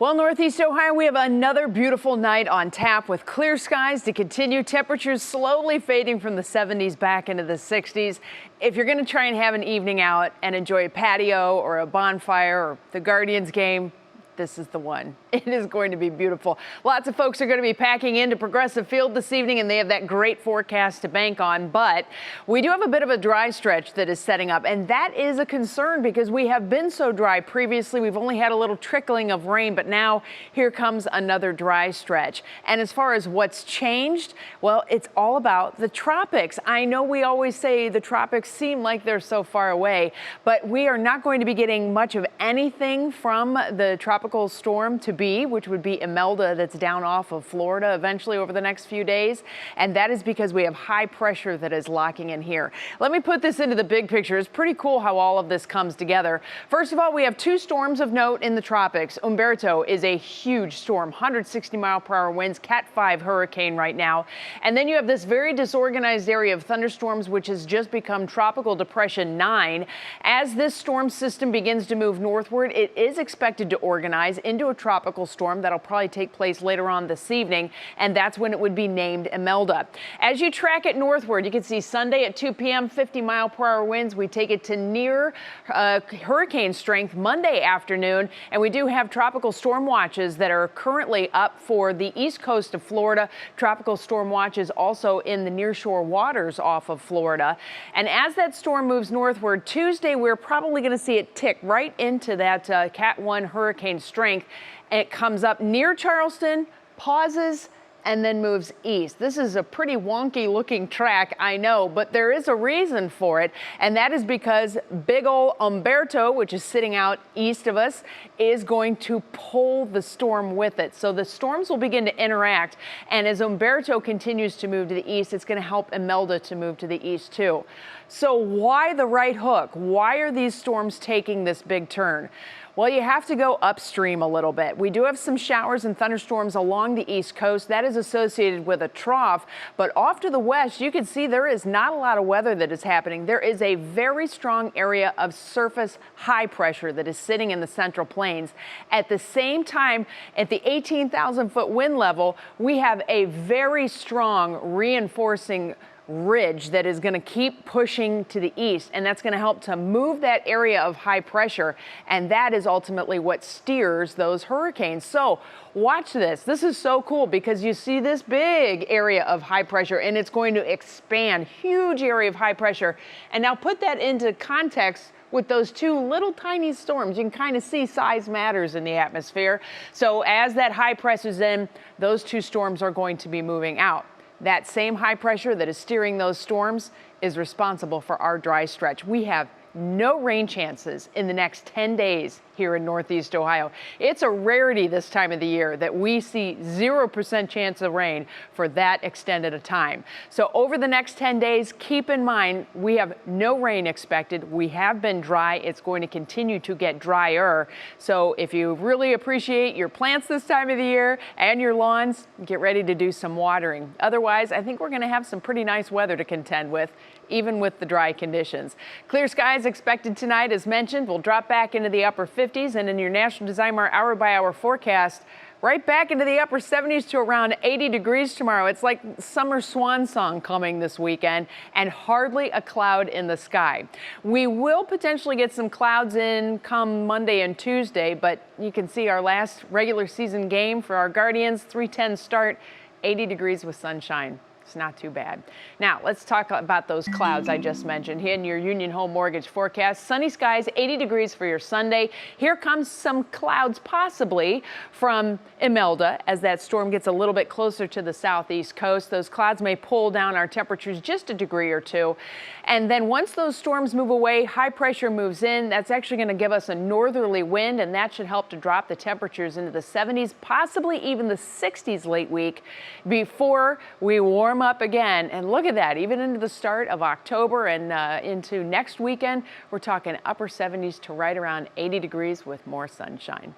Well, Northeast Ohio, we have another beautiful night on tap with clear skies to continue. Temperatures slowly fading from the 70s back into the 60s. If you're going to try and have an evening out and enjoy a patio or a bonfire or the Guardians game, this is the one. It is going to be beautiful. Lots of folks are going to be packing into Progressive Field this evening, and they have that great forecast to bank on. But we do have a bit of a dry stretch that is setting up, and that is a concern because we have been so dry previously. We've only had a little trickling of rain, but now here comes another dry stretch. And as far as what's changed, well, it's all about the tropics. I know we always say the tropics seem like they're so far away, but we are not going to be getting much of anything from the tropical storm to be, which would be Imelda, that's down off of Florida eventually over the next few days. And that is because we have high pressure that is locking in here. Let me put this into the big picture. It's pretty cool how all of this comes together. First of all, we have two storms of note in the tropics. Umberto is a huge storm, 160-mile-per-hour winds, Cat 5 hurricane right now. And then you have this very disorganized area of thunderstorms, which has just become Tropical Depression 9. As this storm system begins to move northward, it is expected to organize into a tropical storm that'll probably take place later on this evening, and that's when it would be named Imelda. As you track it northward, you can see Sunday at 2 p.m., 50-mile-per-hour winds. We take it to near hurricane strength Monday afternoon, and we do have tropical storm watches that are currently up for the east coast of Florida. Tropical storm watches also in the nearshore waters off of Florida. And as that storm moves northward, Tuesday, we're probably going to see it tick right into that Cat 1 hurricane strength. And it comes up near Charleston, pauses, and then moves east. This is a pretty wonky looking track, I know, but there is a reason for it, and that is because big ol' Umberto, which is sitting out east of us, is going to pull the storm with it. So the storms will begin to interact, and as Umberto continues to move to the east, it's going to help Imelda to move to the east too. So why the right hook? Why are these storms taking this big turn? Well, you have to go upstream a little bit. We do have some showers and thunderstorms along the east coast. That is associated with a trough, but off to the west, you can see there is not a lot of weather that is happening. There is a very strong area of surface high pressure that is sitting in the Central Plains. At the same time, at the 18,000-foot wind level, we have a very strong reinforcing ridge that is going to keep pushing to the east, and that's going to help to move that area of high pressure, and that is ultimately what steers those hurricanes. So watch this. This is so cool because you see this big area of high pressure, and it's going to expand, huge area of high pressure. And now put that into context with those two little tiny storms. You can kind of see size matters in the atmosphere. So as that high presses in, those two storms are going to be moving out. That same high pressure that is steering those storms is responsible for our dry stretch. We have no rain chances in the next 10 days here in Northeast Ohio. It's a rarity this time of the year that we see 0% chance of rain for that extended a time. So over the next 10 days, keep in mind, we have no rain expected. We have been dry. It's going to continue to get drier. So if you really appreciate your plants this time of the year and your lawns, get ready to do some watering. Otherwise, I think we're going to have some pretty nice weather to contend with, even with the dry conditions. Clear skies expected tonight, as mentioned. We'll drop back into the upper 50s, and in your National Design Mart hour-by-hour forecast, right back into the upper 70s to around 80 degrees tomorrow. It's like summer swan song coming this weekend, and hardly a cloud in the sky. We will potentially get some clouds in come Monday and Tuesday, but you can see our last regular season game for our Guardians, 3:10 start, 80 degrees with sunshine. It's not too bad. Now, let's talk about those clouds I just mentioned. Here in your Union Home Mortgage forecast, sunny skies, 80 degrees for your Sunday. Here comes some clouds possibly from Imelda as that storm gets a little bit closer to the southeast coast. Those clouds may pull down our temperatures just a degree or two. And then once those storms move away, high pressure moves in. That's actually going to give us a northerly wind, and that should help to drop the temperatures into the 70s, possibly even the 60s late week before we warm up again. And look at that, even into the start of October and into next weekend, we're talking upper 70s to right around 80 degrees with more sunshine.